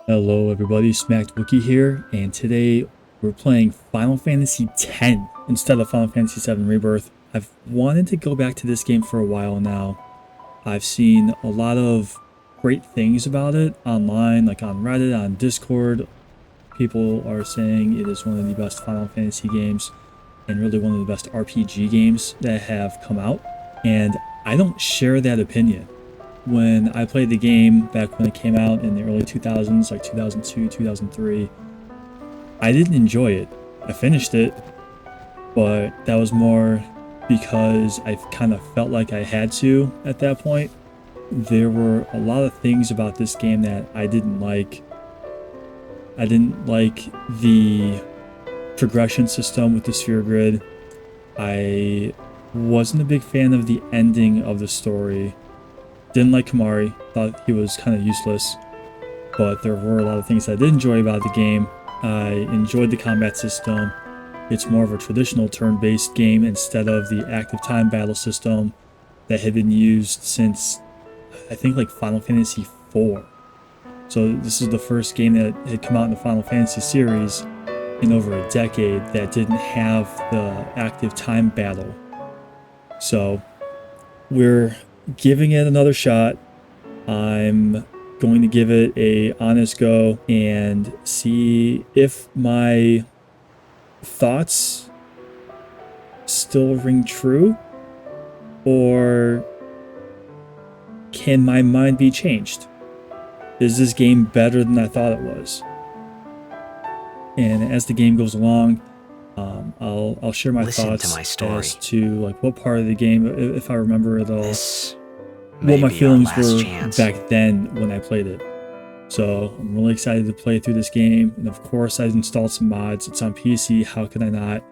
Hello everybody, Smacked Wookie here, and today we're playing Final Fantasy X instead of Final Fantasy VII Rebirth. I've wanted to go back to this game for a while now. I've seen a lot of great things about it online, like on Reddit, on Discord. People are saying it is one of the best Final Fantasy games and really one of the best RPG games that have come out, and I don't share that opinion. When I played the game back when it came out in the early 2000s, like 2002, 2003, I didn't enjoy it. I finished it, but that was more because I kind of felt like I had to at that point. There were a lot of things about this game that I didn't like. I didn't like the progression system with the sphere grid. I wasn't a big fan of the ending of the story. Didn't like Kamari, thought he was kind of useless, but there were a lot of things I did enjoy about the game. I enjoyed the combat system. It's more of a traditional turn-based game instead of the active time battle system that had been used since, I think, like Final Fantasy IV. So this is the first game that had come out in the Final Fantasy series in over a decade that didn't have the active time battle. So we're giving it another shot. I'm going to give it a honest go and see if my thoughts still ring true, or can my mind be changed? Is this game better than I thought it was? And as the game goes along, I'll share my thoughts as to like what part of the game, if I remember it all, what my feelings were back then when I played it. So I'm really excited to play through this game, and of course I've installed some mods. It's on PC, how could I not?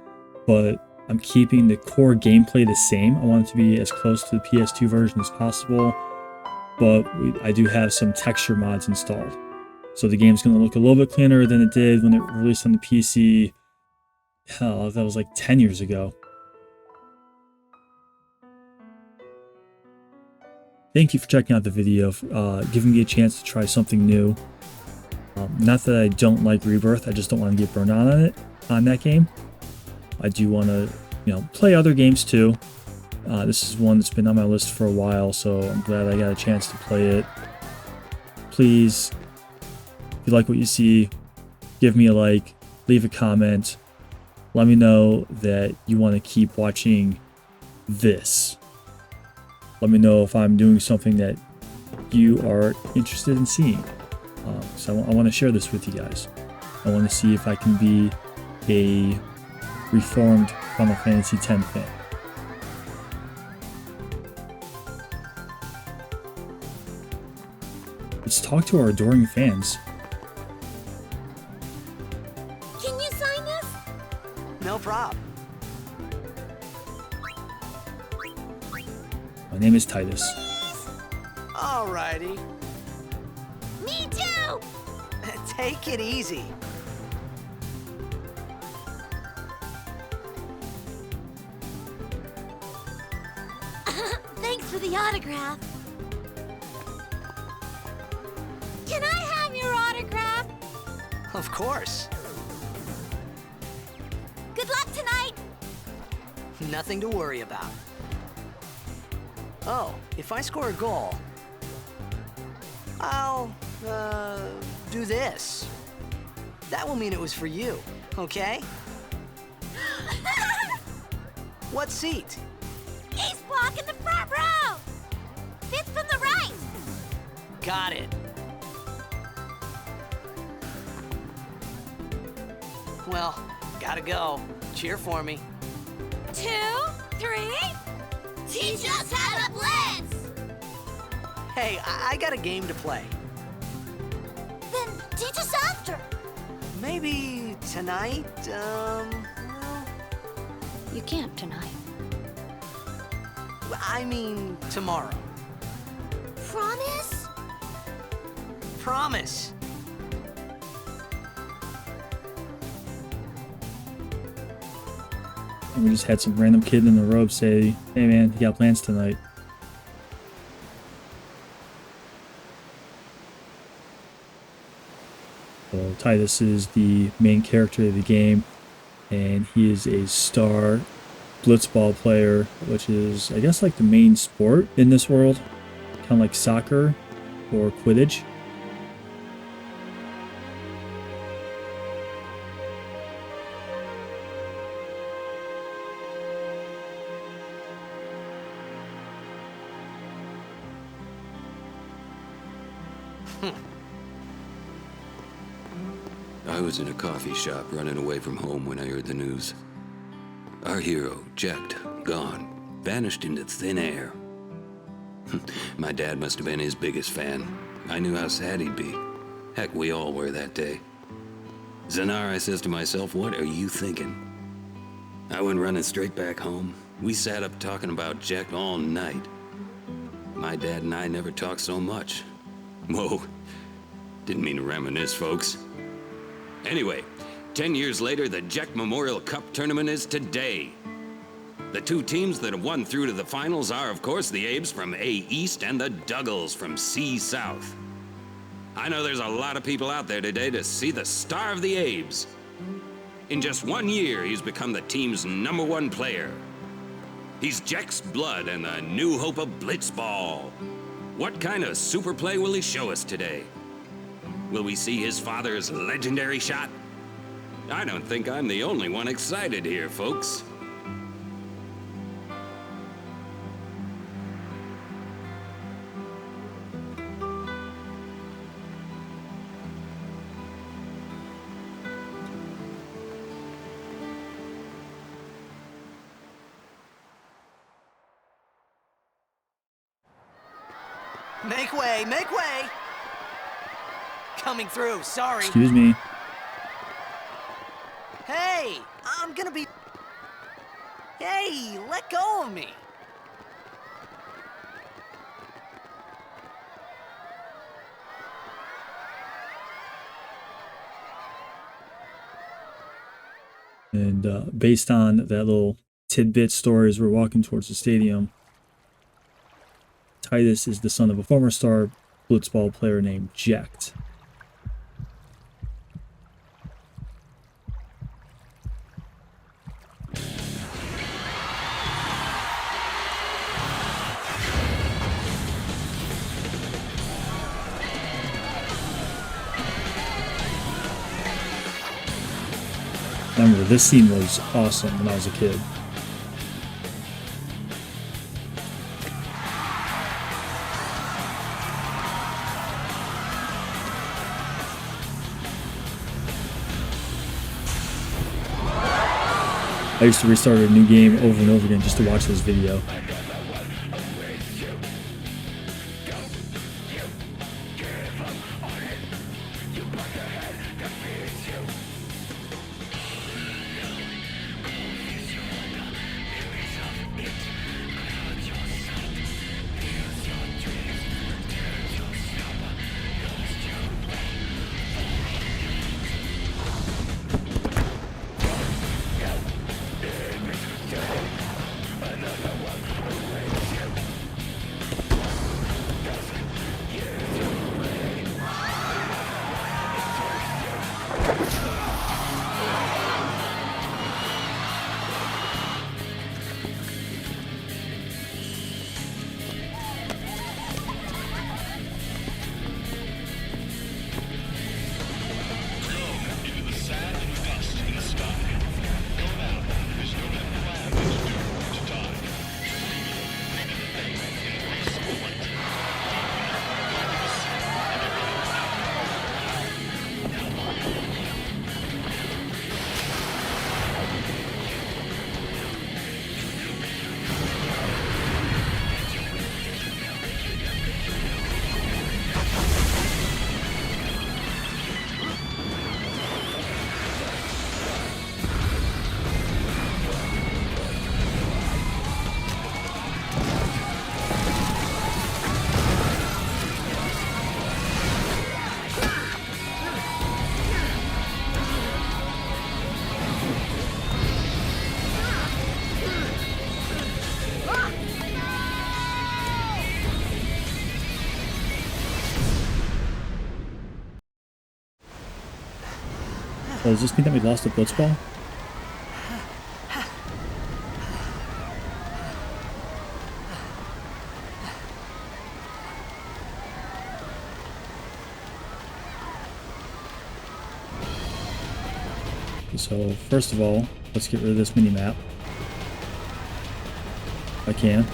But I'm keeping the core gameplay the same. I want it to be as close to the PS2 version as possible, but I do have some texture mods installed. So the game's going to look a little bit cleaner than it did when it released on the PC. Hell, that was like 10 years ago. Thank you for checking out the video, giving me a chance to try something new. Not that I don't like Rebirth, I just don't want to get burned out on that game. I do want to, play other games too. This is one that's been on my list for a while, so I'm glad I got a chance to play it. Please, if you like what you see, give me a like, leave a comment. Let me know that you want to keep watching this. Let me know if I'm doing something that you are interested in seeing. So I want to share this with you guys. I want to see if I can be a reformed Final Fantasy X fan. Let's talk to our adoring fans. Can you sign this? No problem. My name is Tidus. Alrighty. Me too! Take it easy. Thanks for the autograph. Can I have your autograph? Of course. Good luck tonight! Nothing to worry about. Oh, if I score a goal, I'll, do this. That will mean it was for you, okay? What seat? Ace block in the front row! Fifth from the right! Got it. Well, gotta go. Cheer for me. 2, 3... Teach us how to blitz! Hey, I got a game to play. Then teach us after. Maybe tonight, well... You can't tonight. I mean, tomorrow. Promise? Promise. And we just had some random kid in the robe say, "Hey man, you got plans tonight?" So Tidus is the main character of the game, and he is a star blitzball player, which is, I guess, like the main sport in this world, kind of like soccer or Quidditch. I was in a coffee shop running away from home when I heard the news. Our hero, Jecht, gone, vanished into thin air. My dad must have been his biggest fan. I knew how sad he'd be. Heck, we all were that day. Zanar, I says to myself, what are you thinking? I went running straight back home. We sat up talking about Jecht all night. My dad and I never talked so much. Whoa, didn't mean to reminisce, folks. Anyway, 10 years later, the Jecht Memorial Cup tournament is today. The two teams that have won through to the finals are, of course, the Abes from A East and the Duggles from C South. I know there's a lot of people out there today to see the star of the Abes. In just 1 year, he's become the team's #1 player. He's Jecht's blood and the new hope of blitzball. What kind of super play will he show us today? Will we see his father's legendary shot? I don't think I'm the only one excited here, folks. Make way, make way! Coming through, sorry. Excuse me. Hey, I'm gonna be... Hey, let go of me. And based on that little tidbit story as we're walking towards the stadium, Tidus is the son of a former star blitzball player named Jecht. I remember this scene was awesome when I was a kid. I used to restart a new game over and over again just to watch this video. Oh, does this mean that we lost the blitzball? So, first of all, let's get rid of this mini-map. I can.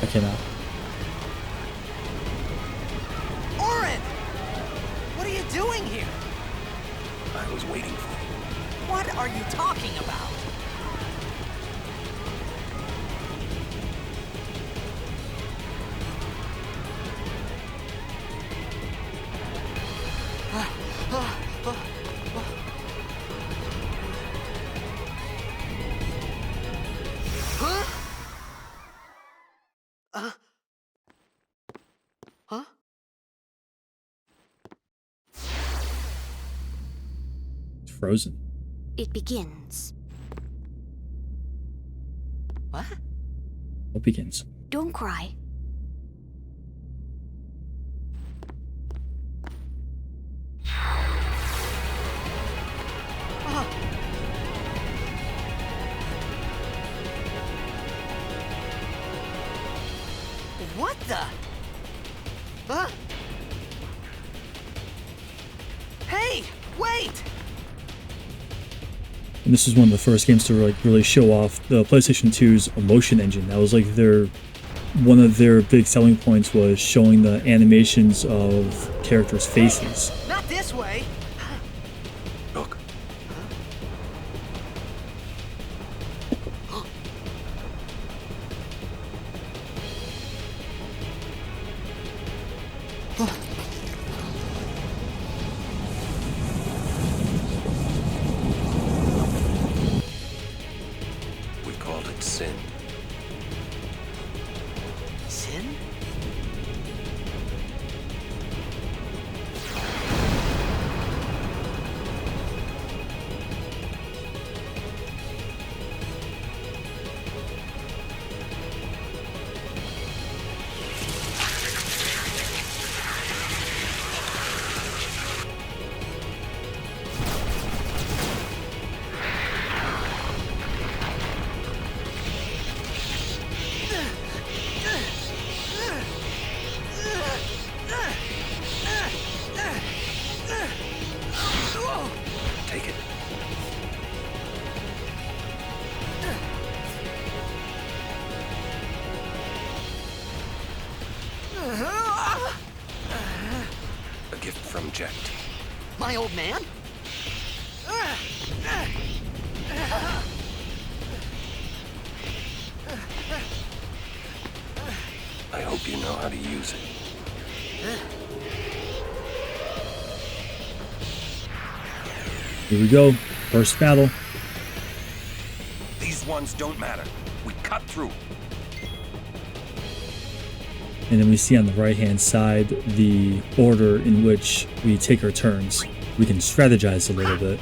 I cannot. Orin! What are you doing here? I was waiting for you. What are you talking about? Huh? It's frozen. It begins. What? What begins? Don't cry. What the? Huh? Hey, wait! And this is one of the first games to really show off the PlayStation 2's emotion engine. That was like one of their big selling points was showing the animations of characters' faces. Not this way! Look. We called it sin. Sin? Take it. A gift from Jet. My old man? I hope you know how to use it. Here we go. First battle. These ones don't matter. We cut through. And then we see on the right-hand side the order in which we take our turns. We can strategize a little bit.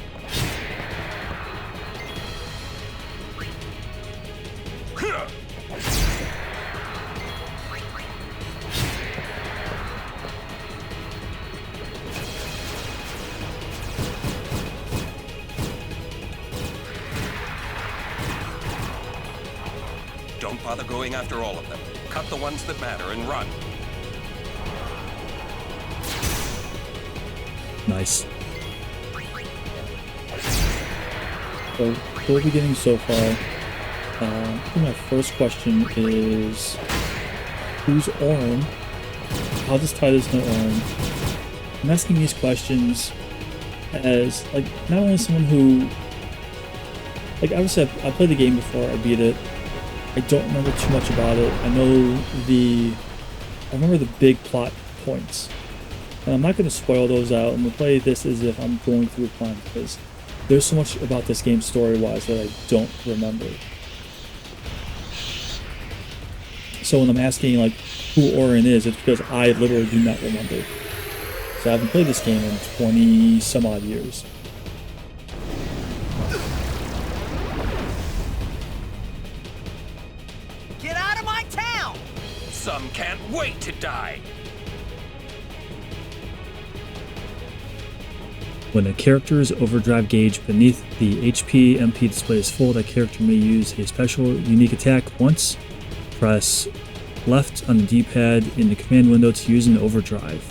Don't bother going after all of them. Cut the ones that matter and run. Nice. So, what we're getting so far, I think my first question is, who's Orin? How does Tidus know Orin? I'm asking these questions as, like, not only someone who, like, obviously I played the game before, I beat it. I don't remember too much about it. I remember the big plot points. And I'm not going to spoil those out. I'm going to play this as if I'm going through a plan because there's so much about this game story-wise that I don't remember. So when I'm asking like who Orin is, it's because I literally do not remember. So I haven't played this game in 20 some odd years. Get out of my town! Some can't wait to die. When a character's overdrive gauge beneath the HP MP display is full, that character may use a special unique attack once. Press left on the D-pad in the command window to use an overdrive.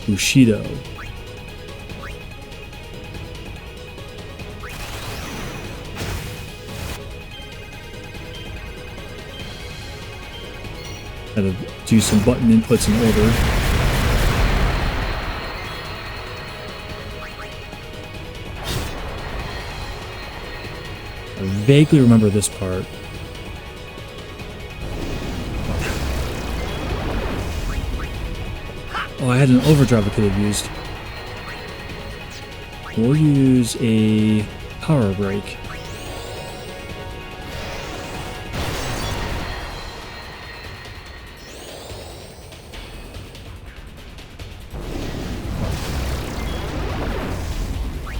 Bushido. Had to do some button inputs in order. I vaguely remember this part. Oh, I had an overdrive I could have used. We'll use a power break.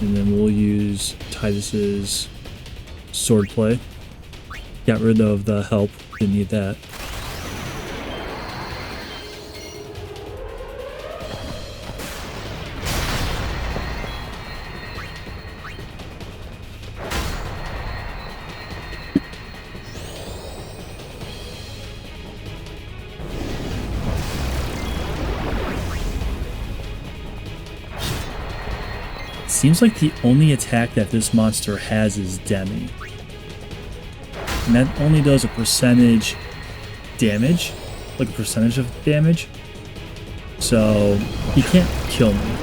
And then we'll use Tidus's swordplay. Got rid of the help, didn't need that. Seems like the only attack that this monster has is Demi. And that only does a percentage damage, like a percentage of damage. So he can't kill me.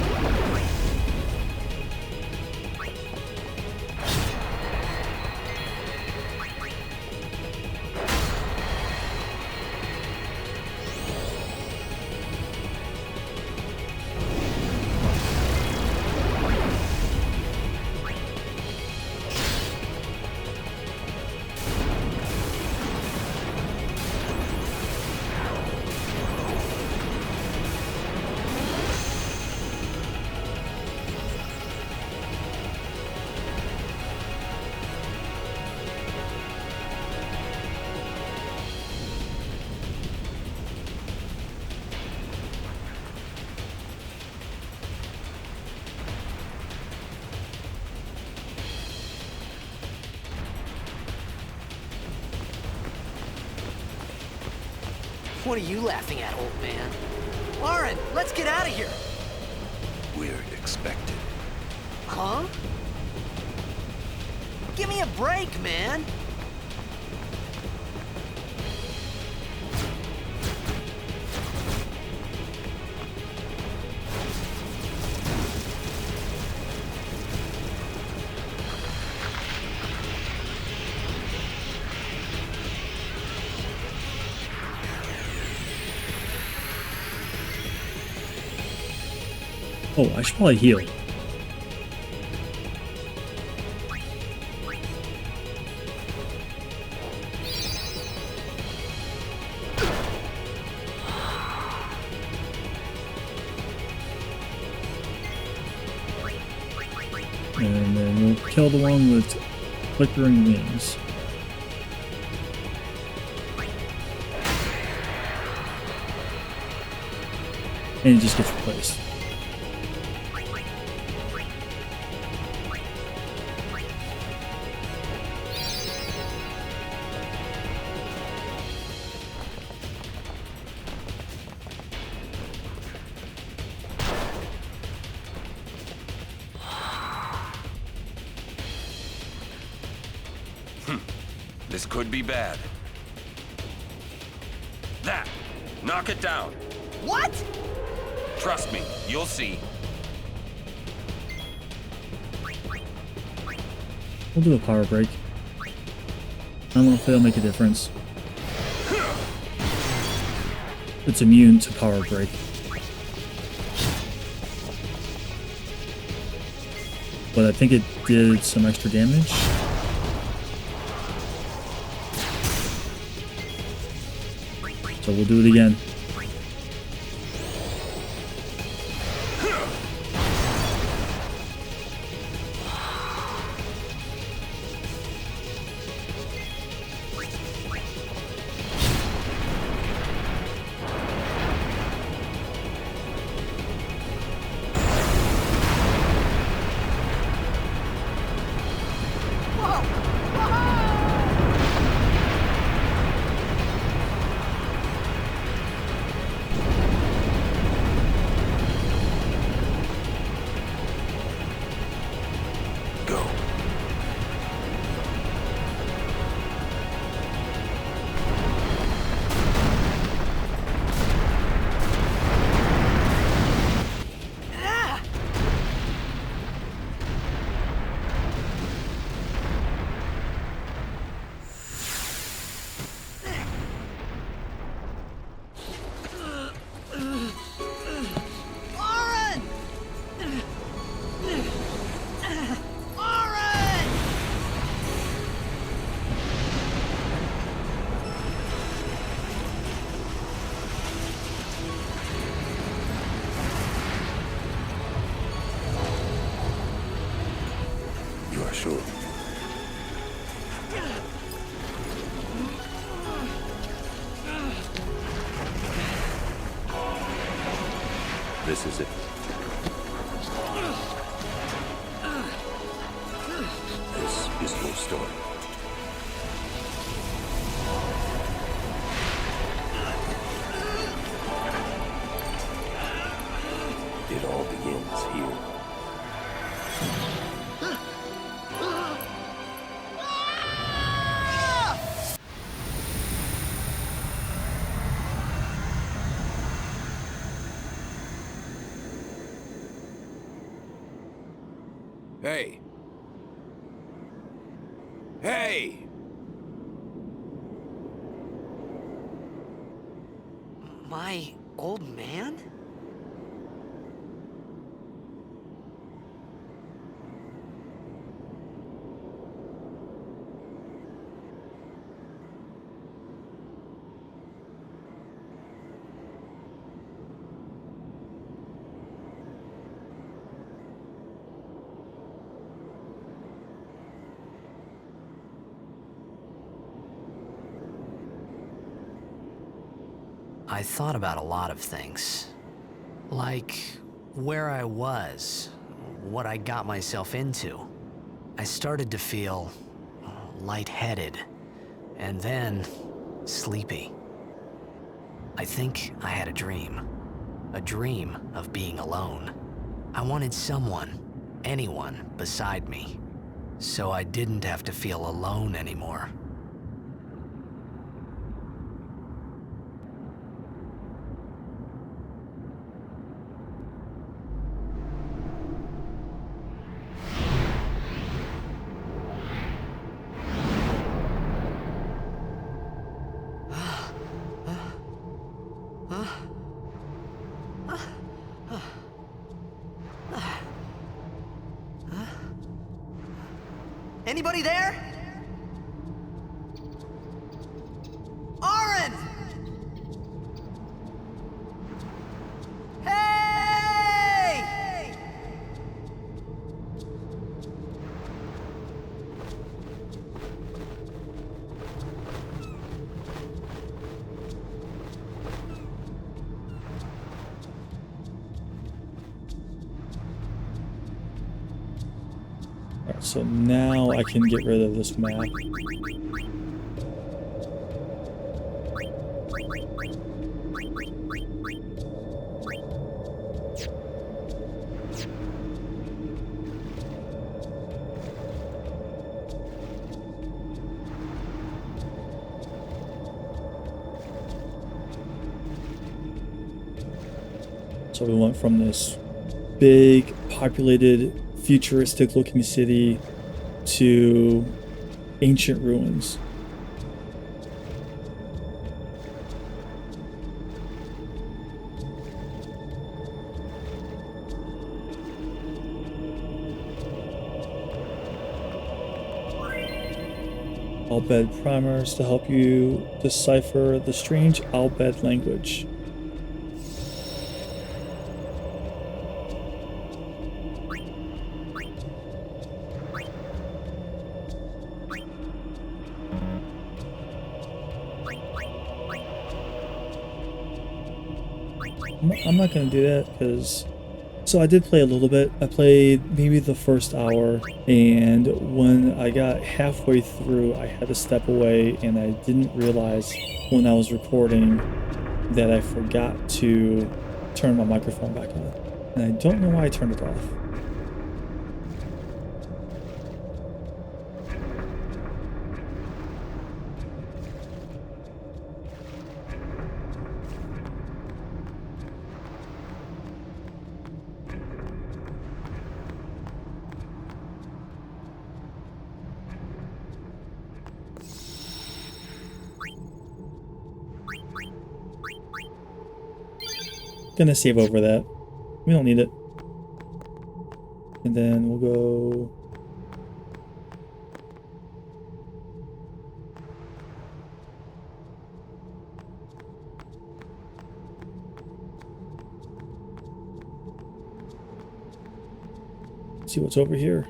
What are you laughing at, old man? Lauren, let's get out of here! We're expected. Huh? Give me a break, man! Oh, I should probably heal. And then we'll kill the one with flickering wings. And it just gets replaced. This could be bad. That! Knock it down! What? Trust me, you'll see. We'll do a power break. I don't know if it'll make a difference. It's immune to power break. But I think it did some extra damage. So we'll do it again. Sure. This is it. This is your story. It all begins here. Hey! Hey! My old man? I thought about a lot of things. Like where I was, what I got myself into. I started to feel lightheaded, and then sleepy. I think I had a dream of being alone. I wanted someone, anyone beside me, so I didn't have to feel alone anymore. Anybody there? Aaron! Hey! Alright, so now I can get rid of this map. So we went from this big, populated, futuristic looking city to ancient ruins. Albed primers to help you decipher the strange Albed language. I'm not going to do that because... So I did play a little bit. I played maybe the first hour, and when I got halfway through, I had to step away, and I didn't realize when I was recording that I forgot to turn my microphone back on. And I don't know why I turned it off. Gonna save over that. We don't need it. And then we'll go... see what's over here.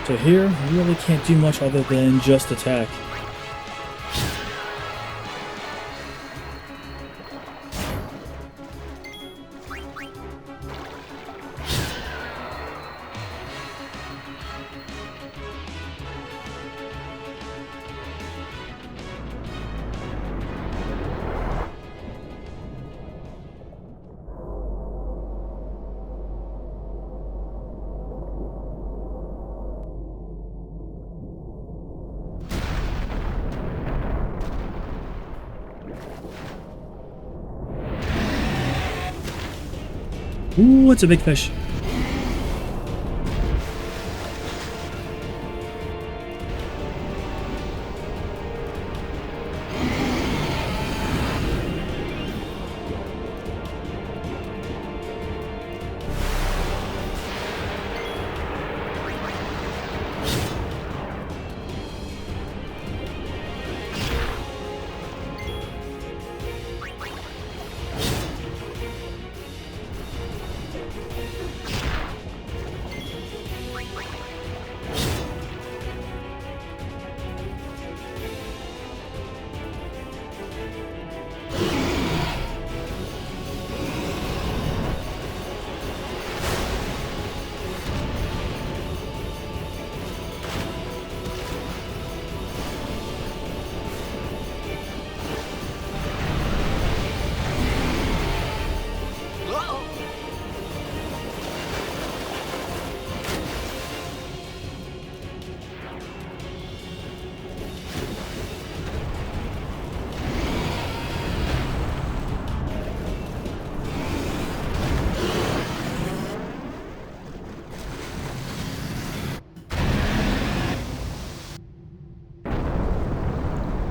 So here, you really can't do much other than just attack. Ooh, it's a big fish.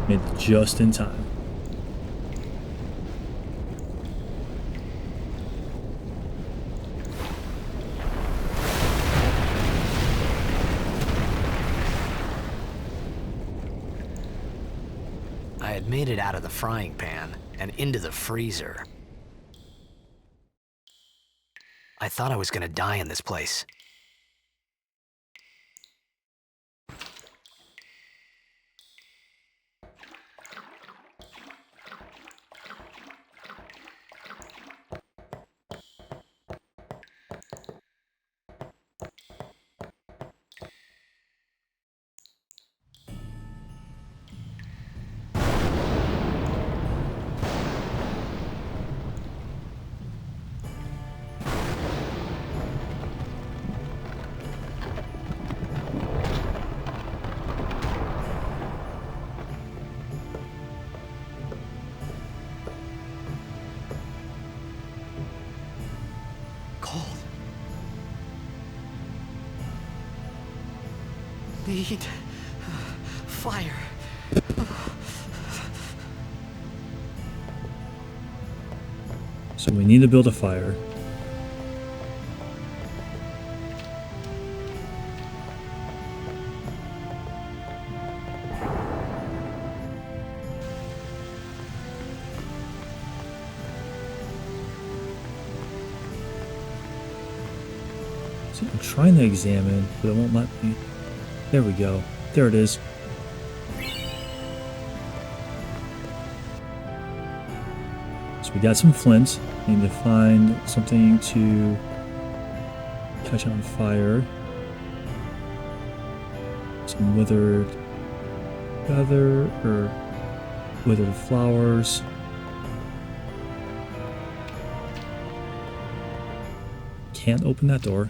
Made it just in time. I had made it out of the frying pan and into the freezer. I thought I was gonna die in this place. Cold. Need fire. So we need to build a fire. So I'm trying to examine, but it won't let me. There we go. There it is. So we got some flint. Need to find something to catch on fire. Some withered feather or withered flowers. can't open that door.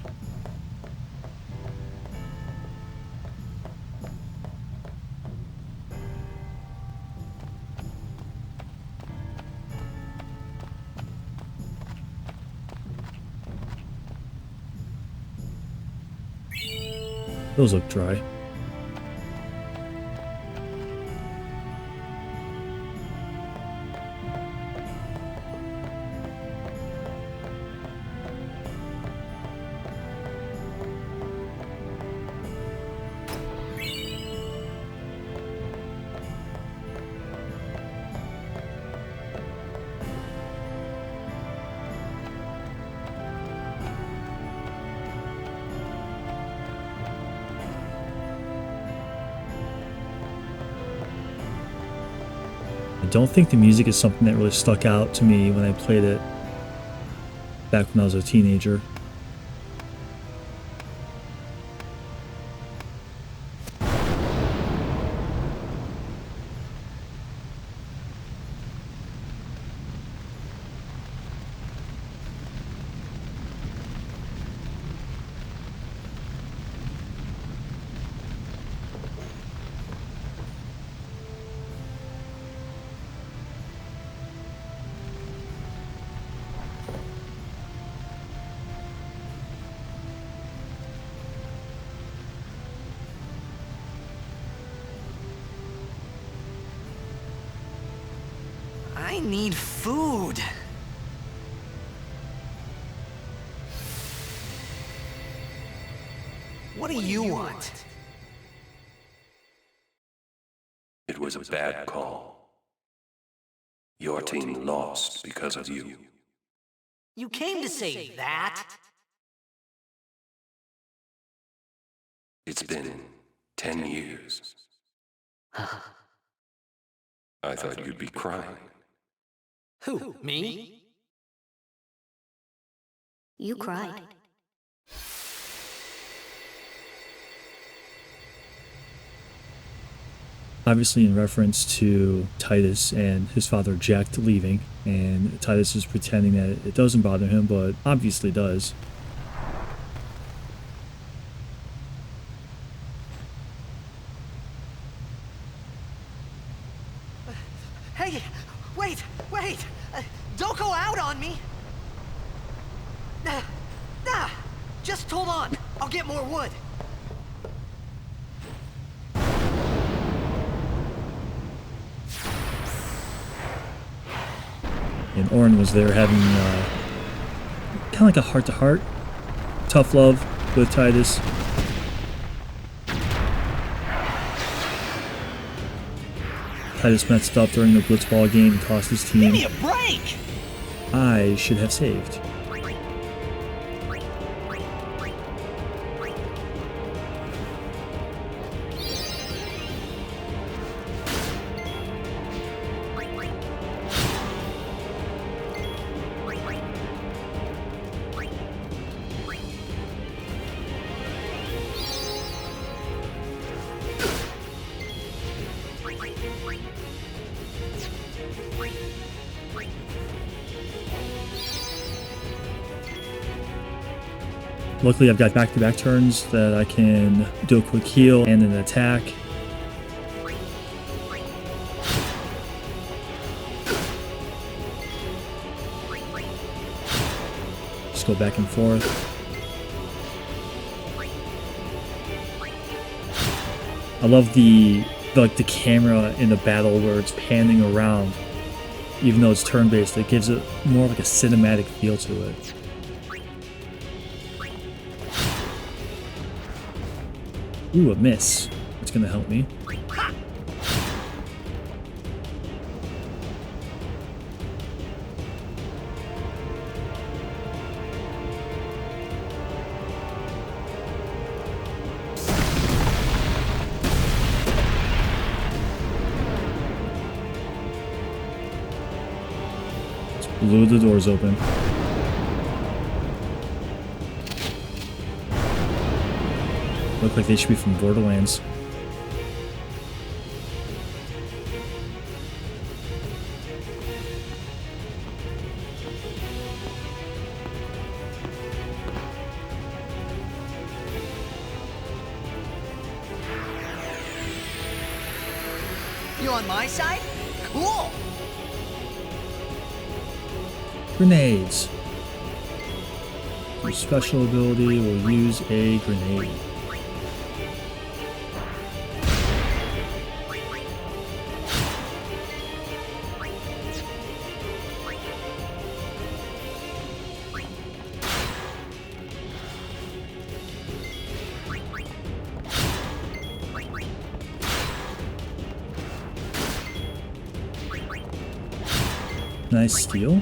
Those look dry. I don't think the music is something that really stuck out to me when I played it back when I was a teenager. I need food. What do you want? It was a bad call. Your team lost because of you. You came to say that? It's been 10 years. I thought you'd be crying. Who, me? You cried. Obviously in reference to Tidus and his father Jack leaving, and Tidus is pretending that it doesn't bother him, but obviously does. Hey, wait! Don't go out on me! Just hold on. I'll get more wood. And Orin was there having kind of like a heart-to-heart, tough love with Tidus. Tidus messed up during the blitzball game and cost his team. Give me a break! I should have saved. Luckily, I've got back-to-back turns that I can do a quick heal and an attack. Just go back and forth. I love the camera in the battle where it's panning around. Even though it's turn-based, it gives it more of like a cinematic feel to it. Ooh, a miss. That's gonna help me. Just blew the doors open. Look like they should be from Borderlands. You on my side? Cool! Grenades. Your special ability will use a grenade. Nice steal.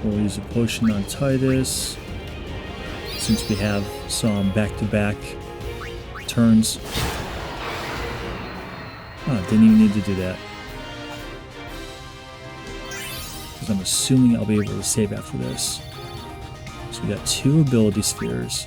We'll use a potion on Tidus, since we have some back-to-back turns. Oh, didn't even need to do that. Because I'm assuming I'll be able to save after this. So we got 2 ability spheres.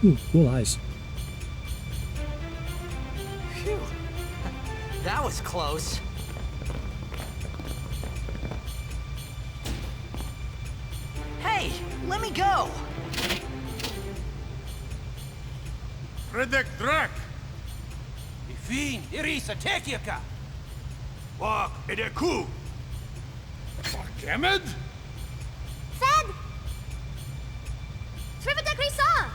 Ooh, cool eyes. Phew. That was close. Hey, let me go! Redek Drak! Ifin, Irisa, Tekiaka! Wak, Edeku! Farkemed? Fed! Trivitek Risa!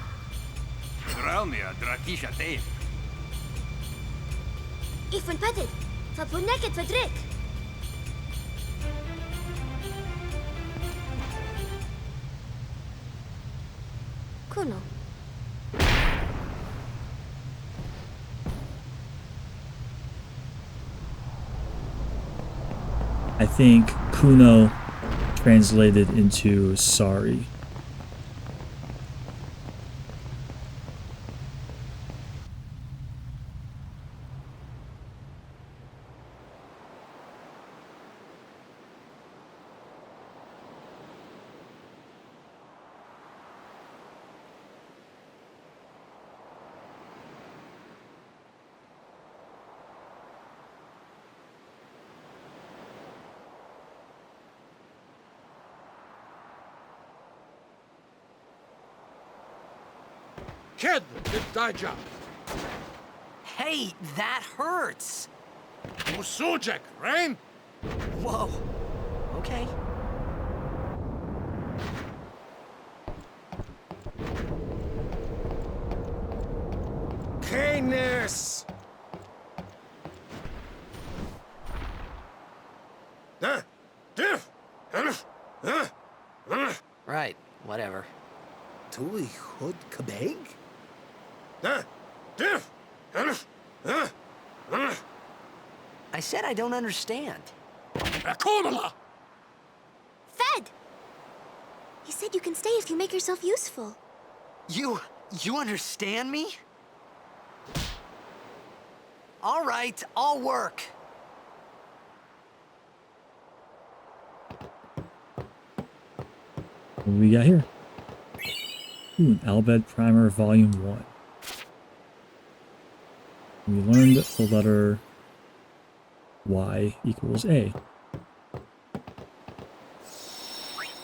Dralmia, Drakisha Tape. Ifun Petit! Fapuneket Fedrik! Kuno. I think Kuno translated into sorry. Kid, it Daija. Hey, that hurts! Musujek, Rain? Whoa. Okay. Canis! Right, whatever. Tui Hood Kabeg? I said I don't understand. Akomala! Fed! He said you can stay if you make yourself useful. You understand me? All right, I'll work. What do we got here? Ooh, an Albed Primer Volume 1. We learned the letter Y equals A.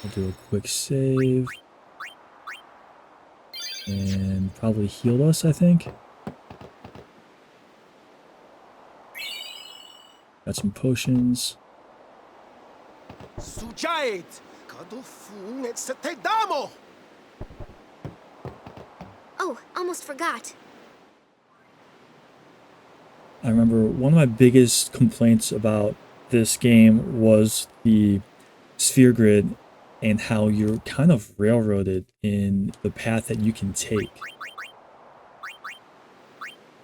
I'll do a quick save. And probably heal us, I think. Got some potions. Sujait! Kadufun et Setedamo! Oh, almost forgot. I remember one of my biggest complaints about this game was the sphere grid and how you're kind of railroaded in the path that you can take.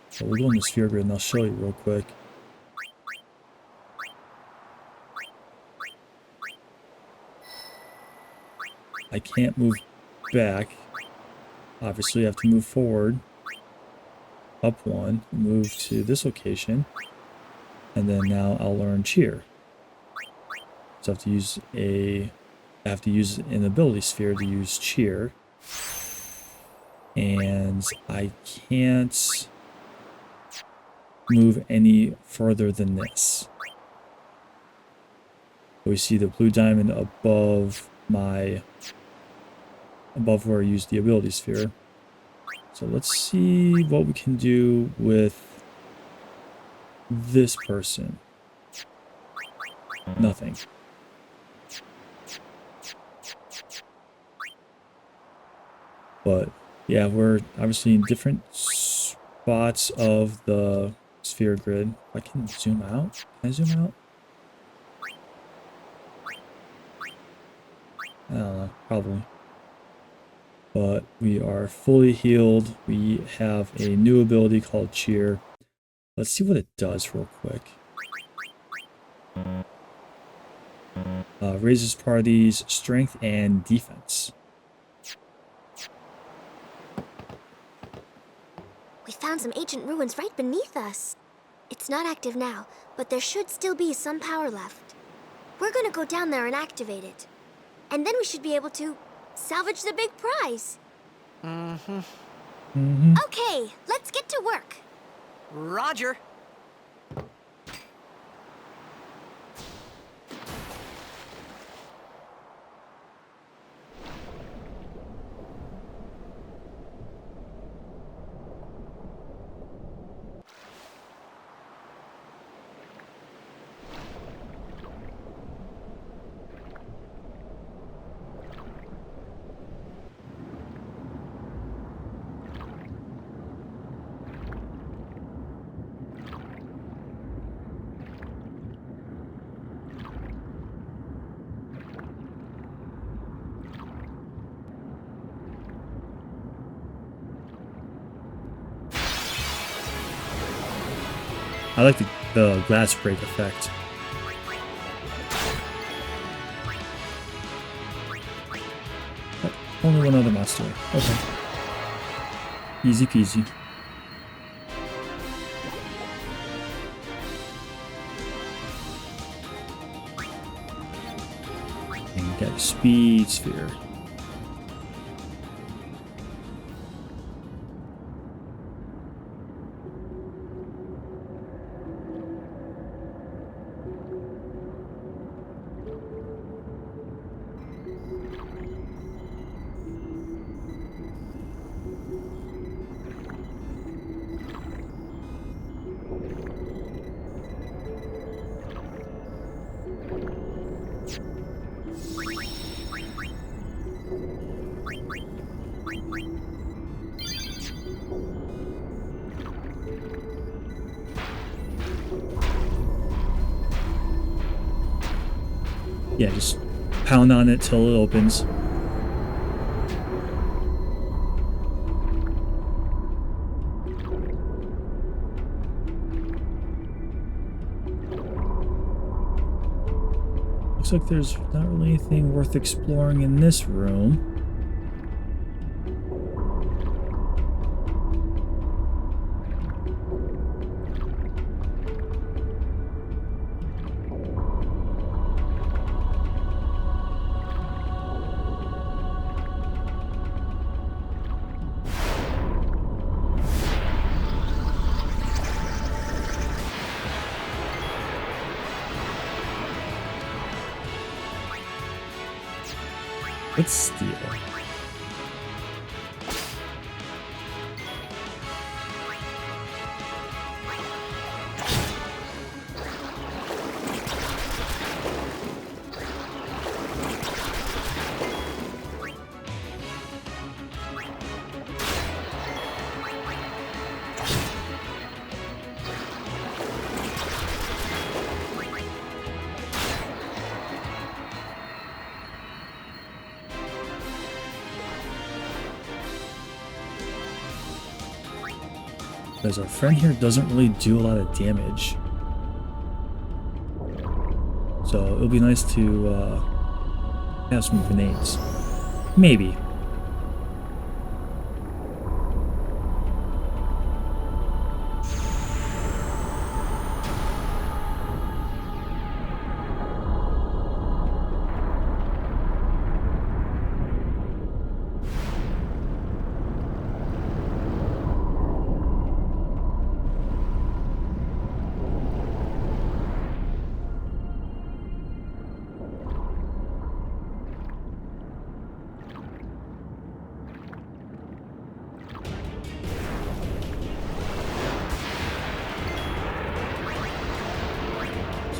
So we'll go on the sphere grid and I'll show you real quick. I can't move back. Obviously I have to move forward. up one, move to this location, and then now I'll learn cheer. So I have to use an ability sphere to use cheer. And I can't move any further than this. We see the blue diamond above where I use the ability sphere. So let's see what we can do with this person. Nothing. But yeah, we're obviously in different spots of the sphere grid. I can zoom out. Can I zoom out? I don't know, probably. But we are fully healed. We have a new ability called Cheer. Let's see what it does real quick. Raises parties' strength and defense. We found some ancient ruins right beneath us. It's not active now, but there should still be some power left. We're gonna go down there and activate it. And then we should be able to salvage the big prize. Okay, let's get to work. Roger. I like the glass break effect. Oh, only one other monster. Okay. Easy peasy. And we got a speed sphere. Yeah, just pound on it till it opens. Looks like there's not really anything worth exploring in this room. Let's steal. Because our friend here doesn't really do a lot of damage. So it'll be nice to have some grenades. Maybe.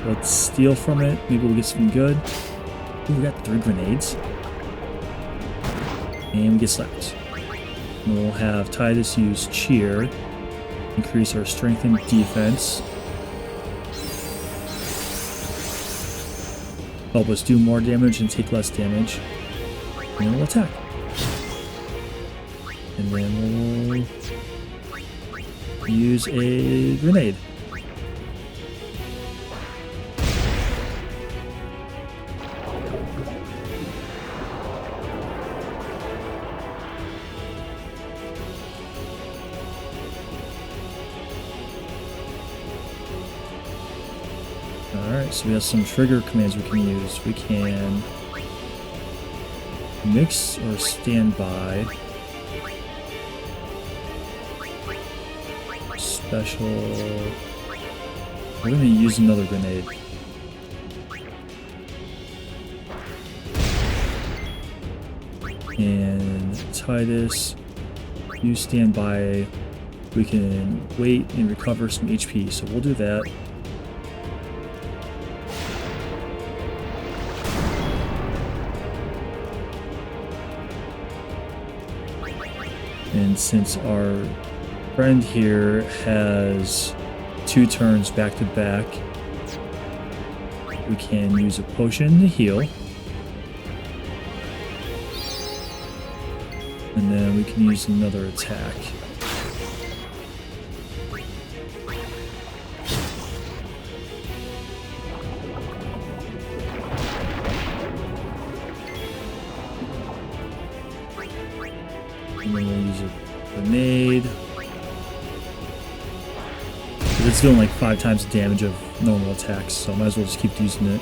So let's steal from it. Maybe we'll get something good. Ooh, we got 3 grenades. And we get slapped. And we'll have Tidus use cheer. Increase our strength and defense. Help us do more damage and take less damage. And then we'll attack. And then we'll use a grenade. Alright, so we have some trigger commands we can use. We can mix or stand by. Special. We're going to use another grenade. And Tidus, you stand by. We can wait and recover some HP, so we'll do that. And since our friend here has 2 turns back to back, we can use a potion to heal. And then we can use another attack. And then we'll use a grenade. It's doing like 5 times the damage of normal attacks, so I might as well just keep using it.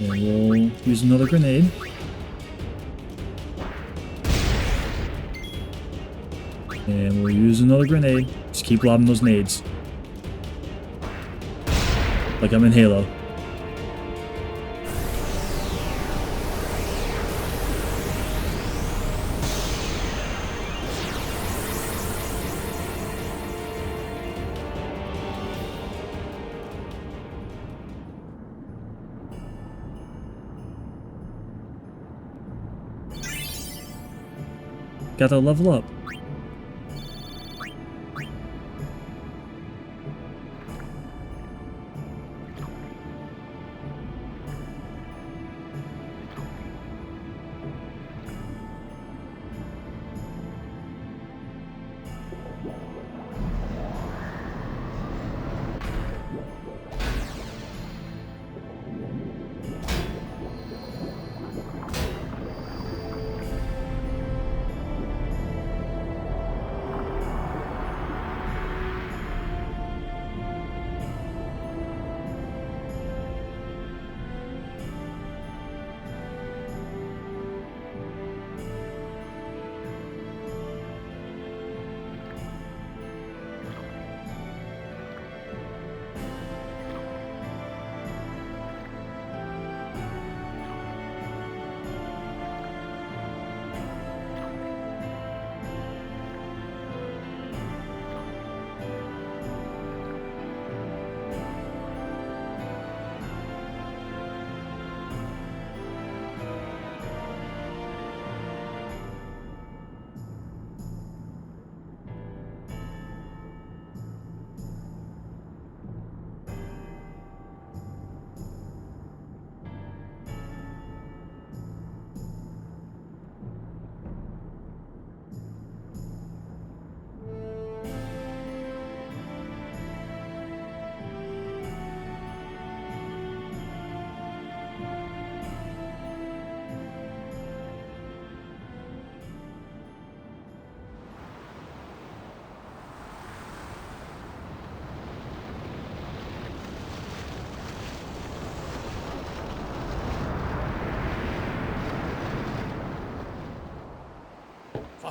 And we'll use another grenade. And we'll use another grenade. Just keep lobbing those nades. Like I'm in Halo. Gotta level up.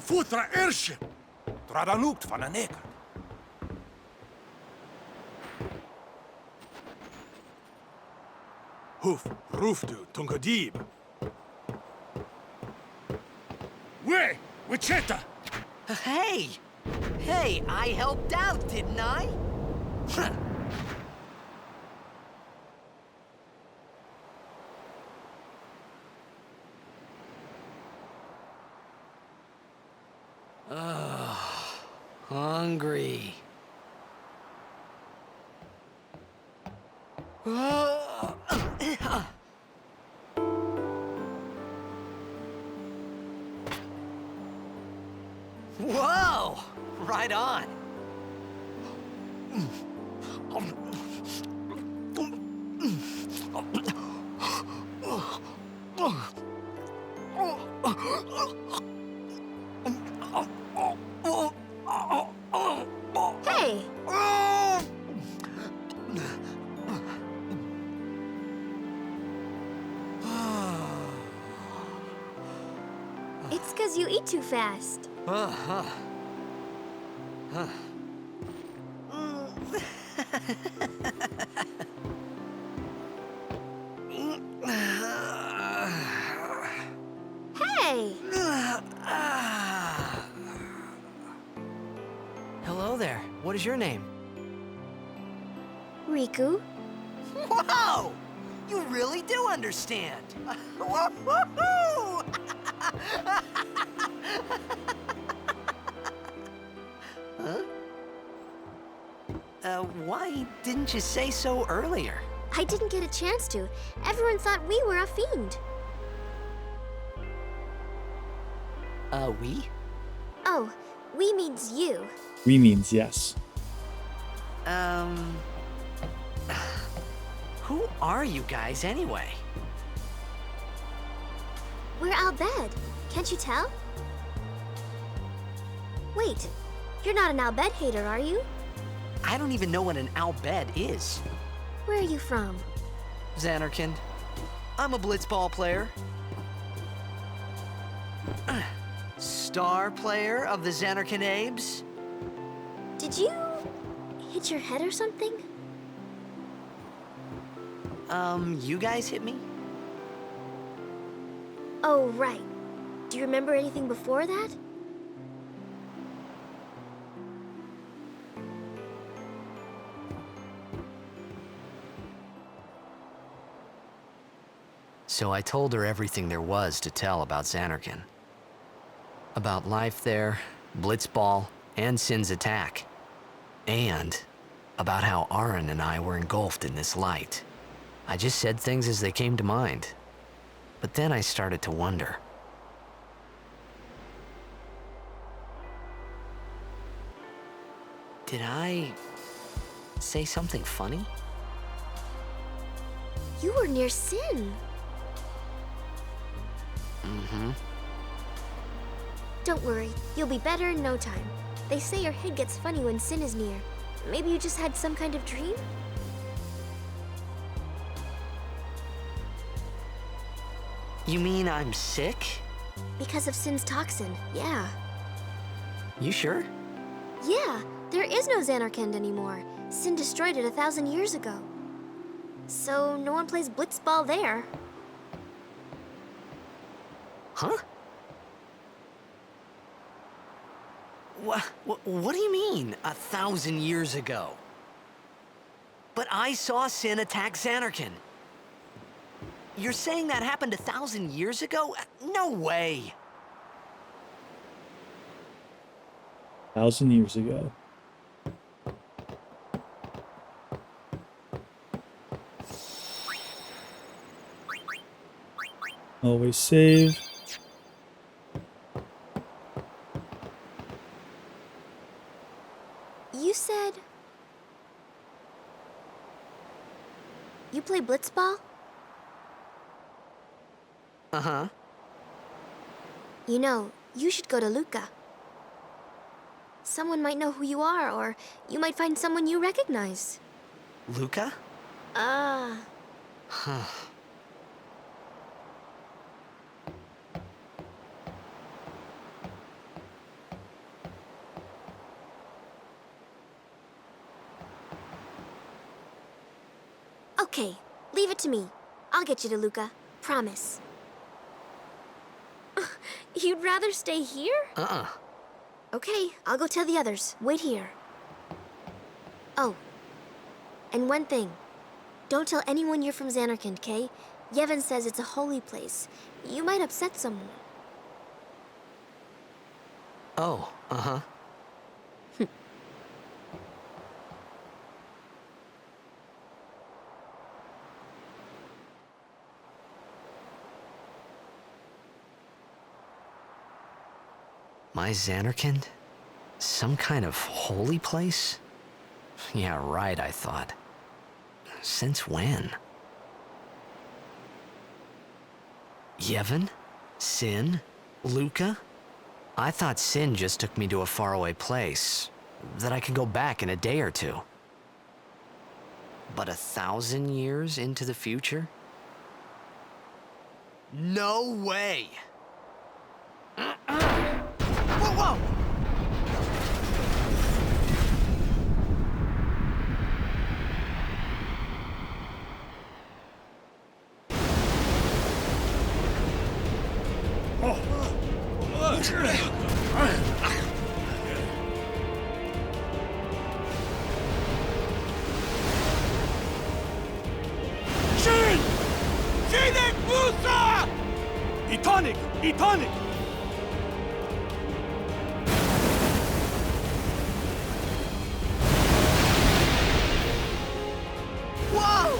Futra airship! Tradanukt van een neker. Hoof, Roofdu, Tungadib. Way, Wichita! Hey! Hey, I helped out, didn't I? Ugh, hungry. Whoa! Right on. Hey! It's 'cause you eat too fast. Hey! Hello there. What is your name? Riku? Whoa! You really do understand. Woo-hoo-hoo! Huh? Why didn't you say so earlier? I didn't get a chance to. Everyone thought we were a fiend. We? Oh, we means you. We means yes. Who are you guys anyway? We're Albed. Can't you tell? Wait, you're not an Albed hater, are you? I don't even know what an Albed is. Where are you from? Zanarkand. I'm a blitzball player. Star player of the Zanarkand Abes. Did you hit your head or something? You guys hit me? Oh, right. Do you remember anything before that? So I told her everything there was to tell about Zanarkand. About life there, blitzball, and Sin's attack. And about how Aaron and I were engulfed in this light. I just said things as they came to mind. But then I started to wonder. Did I say something funny? You were near Sin. Mm-hmm. Don't worry, you'll be better in no time. They say your head gets funny when Sin is near. Maybe you just had some kind of dream? You mean I'm sick? Because of Sin's toxin, yeah. You sure? Yeah, there is no Zanarkand anymore. Sin destroyed it 1,000 years ago. So no one plays blitzball there. Huh? What do you mean, 1,000 years ago? But I saw Sin attack Zanarkand. You're saying that happened 1,000 years ago? No way! 1,000 years ago. Always save. You said... You play blitzball? Uh-huh. You know, you should go to Luca. Someone might know who you are, or you might find someone you recognize. Luca? Ah. Huh. Okay, leave it to me. I'll get you to Luca. Promise. You'd rather stay here? Okay, I'll go tell the others. Wait here. Oh, and one thing. Don't tell anyone you're from Zanarkand, Kay? Yevon says it's a holy place. You might upset someone. Oh, uh-huh. My Zanarkand? Some kind of holy place? Yeah, right, I thought. Since when? Yevon? Sin? Luca? I thought Sin just took me to a faraway place, that I could go back in a day or two. But 1,000 years into the future? No way! Whoa, whoa! Shin! Sinek Musa! Etonic! Etonic! Whoa!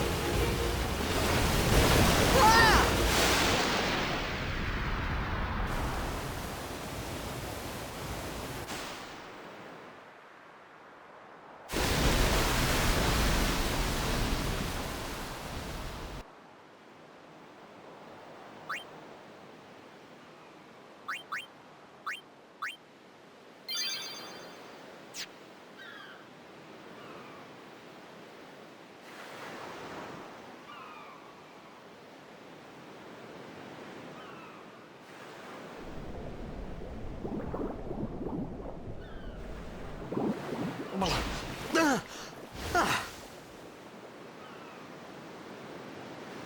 Ah!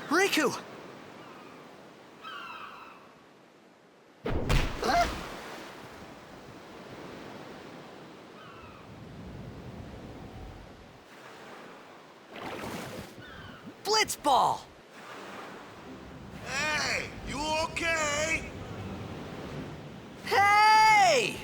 Riku! Blitzball! Hey, you okay? Hey!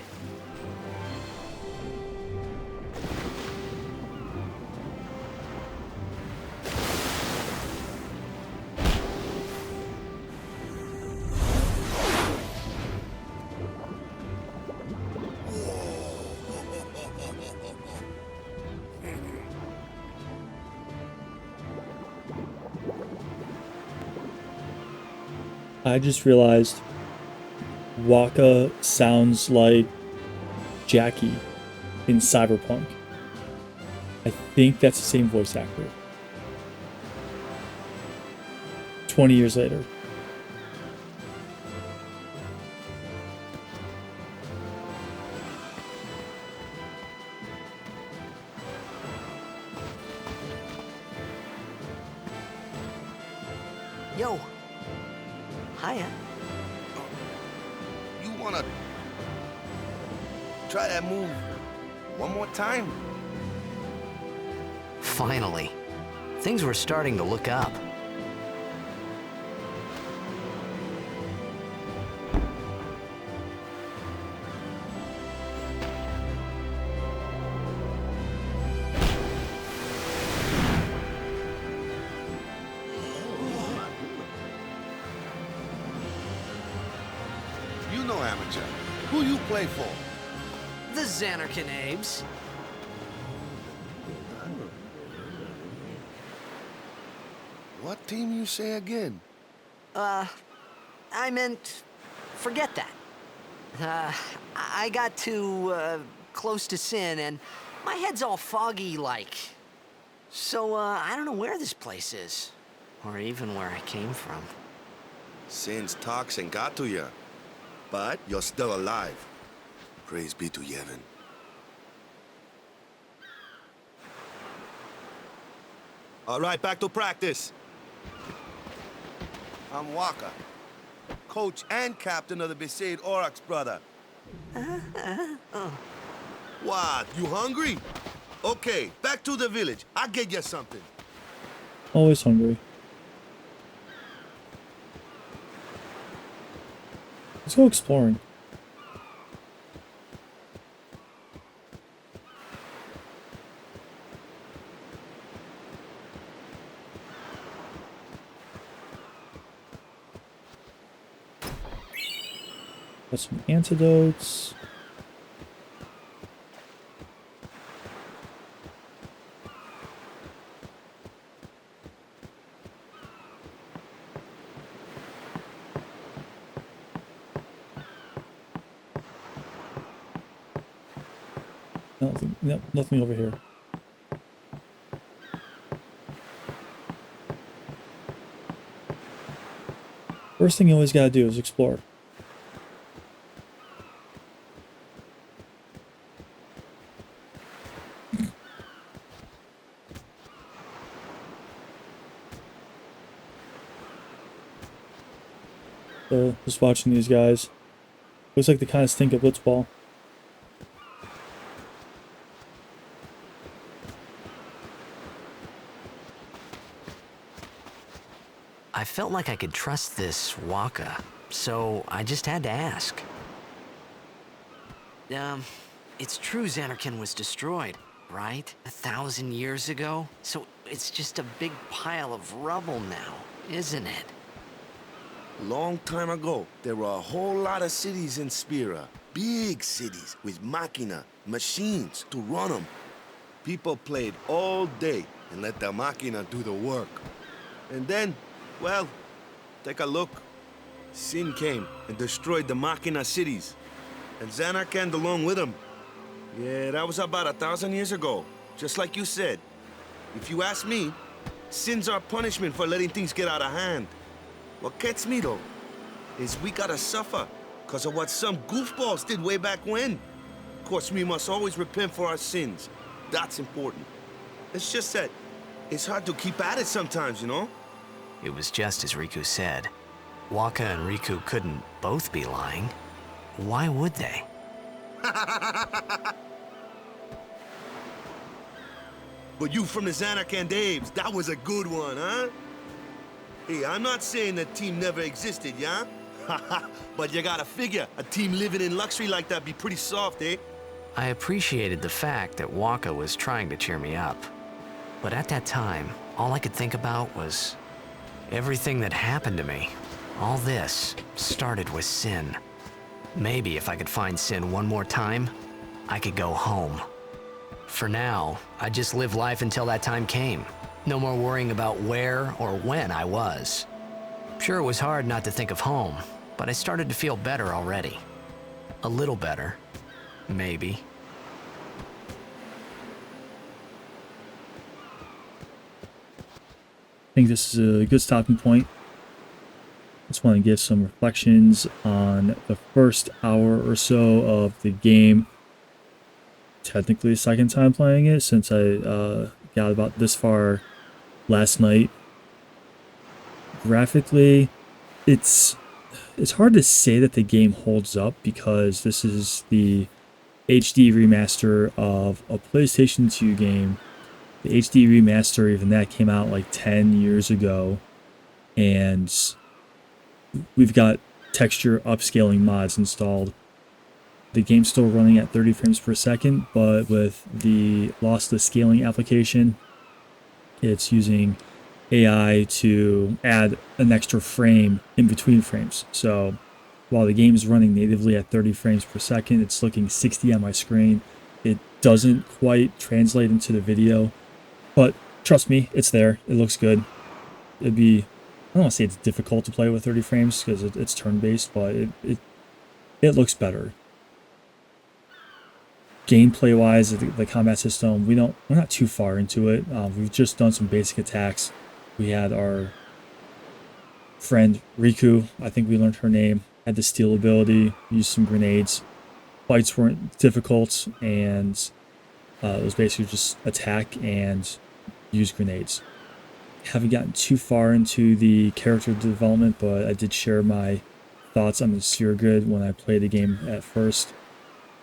I just realized Waka sounds like Jackie in Cyberpunk. I think that's the same voice actor. 20 years later. Yo. Hiya. You wanna try that move one more time? Finally. Things were starting to look up. You know amateur. Who you play for? The Zanarkand Abes. What team you say again? I meant, forget that. I got too, close to Sin, and my head's all foggy like. So, I don't know where this place is. Or even where I came from. Sin's toxin got to you. But you're still alive. Praise be to Yevon. All right, back to practice. I'm Waka, coach and captain of the Besaid Aurochs, brother. What, you hungry? Okay, back to the village. I'll get you something. Always hungry. Let's go exploring. Got some antidotes. Nothing over here. First thing you always gotta do is explore. So, just watching these guys. Looks like they kind of stink at blitzball. I felt like I could trust this Waka, so I just had to ask. It's true Zanarkand was destroyed, right? 1,000 years ago? So it's just a big pile of rubble now, isn't it? Long time ago, there were a whole lot of cities in Spira. Big cities with machina, machines to run them. People played all day and let the machina do the work. And then, well, take a look. Sin came and destroyed the machina cities. And Zanarkand along with him. Yeah, that was about 1,000 years ago. Just like you said. If you ask me, Sin's our punishment for letting things get out of hand. What gets me, though, is we gotta suffer because of what some goofballs did way back when. Of course, we must always repent for our sins. That's important. It's just that it's hard to keep at it sometimes, you know? It was just as Riku said. Waka and Riku couldn't both be lying. Why would they? But you from the Zanarkand Daves, that was a good one, huh? Hey, I'm not saying that team never existed, yeah? But you gotta figure, a team living in luxury like that be pretty soft, eh? I appreciated the fact that Waka was trying to cheer me up. But at that time, all I could think about was everything that happened to me. All this started with Sin. Maybe if I could find Sin one more time, I could go home. For now, I just live life until that time came. No more worrying about where or when I was. Sure, it was hard not to think of home, but I started to feel better already. A little better, maybe. I think this is a good stopping point. Just want to give some reflections on the first hour or so of the game. Technically, second time playing it since I got about this far last night. Graphically, it's hard to say that the game holds up because this is the HD remaster of a PlayStation 2 game. The HD remaster, even that came out like 10 years ago, and we've got texture upscaling mods installed. The game's still running at 30 frames per second, but with the lossless scaling application, it's using AI to add an extra frame in between frames. So while the game is running natively at 30 frames per second, it's looking 60 on my screen. It doesn't quite translate into the video, but trust me, it's there. It looks good. It'd be, I don't want to say it's difficult to play with 30 frames because it's turn-based, but it looks better. Gameplay-wise, the combat system, we're not too far into it. We've just done some basic attacks. We had our friend Riku, I think we learned her name, had the steal ability, used some grenades. Fights weren't difficult, and it was basically just attack and use grenades. haven't gotten too far into the character development, but I did share my thoughts on the Spira grid when I played the game at first.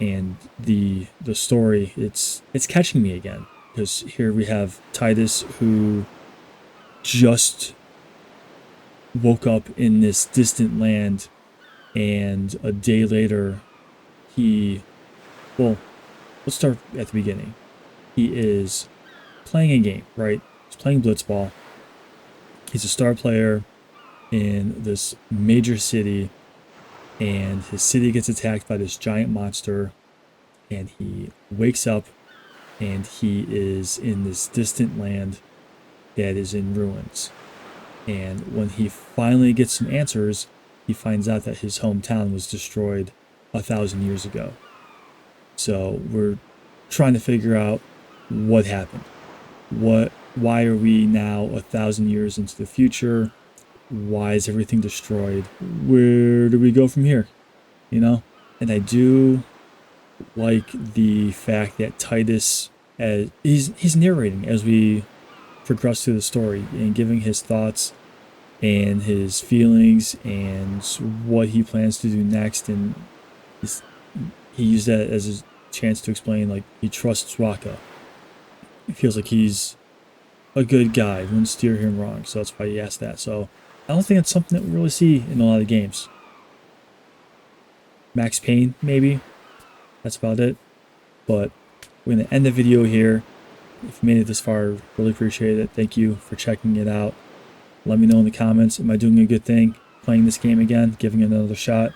And the story, it's catching me again, because here we have Tidus, who just woke up in this distant land, and a day later well, let's start at the beginning. He is playing a game, right? He's playing blitzball. He's a star player in this major city, and his city gets attacked by this giant monster, and he wakes up, and he is in this distant land that is in ruins. And when he finally gets some answers, he finds out that his hometown was destroyed 1,000 years ago. So we're trying to figure out what happened. Why are we now 1,000 years into the future? Why is everything destroyed? Where do we go from here? You know? And I do like the fact that Tidus, he's narrating as we progress through the story and giving his thoughts and his feelings and what he plans to do next. And he used that as a chance to explain, like, he trusts Raka. It feels like he's a good guy, wouldn't steer him wrong, so that's why he asked that. So I don't think it's something that we really see in a lot of games. Max Payne, maybe. That's about it. But we're going to end the video here. If you made it this far, really appreciate it. Thank you for checking it out. Let me know in the comments, am I doing a good thing playing this game again, giving it another shot?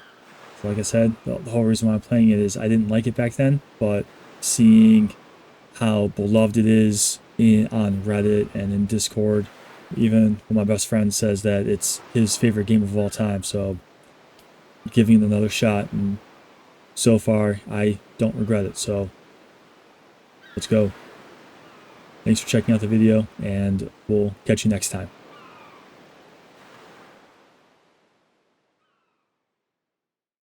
So like I said, the whole reason why I'm playing it is I didn't like it back then, but seeing how beloved it is on Reddit and in Discord, even my best friend says that it's his favorite game of all time, so giving it another shot, and so far I don't regret it. So let's go. Thanks for checking out the video, and we'll catch you next time.